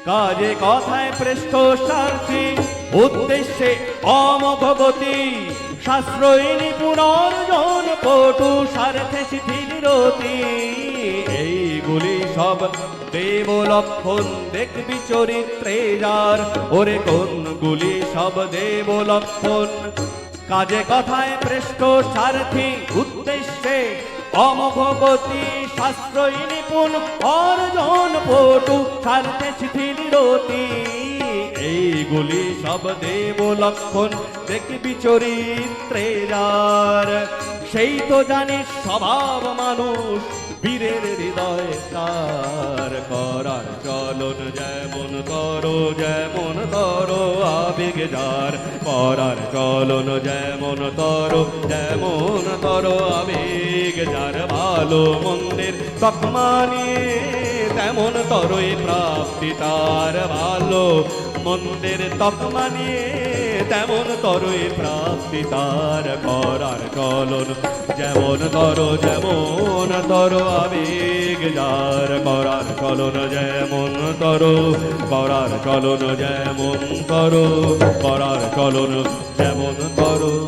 কাজে কথায় পৃষ্ঠ সারথি, উদ্দেশ্যে অমোঘ গতি, শাস্ত্রই নিপুণ অর্জন পটু, স্বার্থে শিথিল রতি। এইগুলি সব দেব লক্ষণ, দেখবি চরিত্রে যার। ওরে কোনগুলি সব দেব লক্ষণ? কাজে কথায় পৃষ্ঠ সারথি, উদ্দেশ্যে অমোঘ গতি, শাস্ত্রই নিপুণ অর্জন পটু, স্বার্থে শিথিল রতি। এইগুলি সব দেব লক্ষণ, দেখবি চরিত্রে যার। সেই তো জানিস স্বভাব মানুষ, বীরের হৃদয় তার। করার চলন যেমন করো, যেমন করো আবেগ যার। করার চলন যেমন করো, যেমন করো আবেগ যার। ভালো মন্দের তকমা নিয়ে তেমন তরই প্রাপ্তি তার। ভালো মন্দের তকমা নিয়ে তেমন তরই প্রাপ্তি তার। করার চলন যেমন করো, যেমন করো আবেগ যার। করার চলন যেমন করো, করার চলন যেমন করো, করার চলন যেমন করো।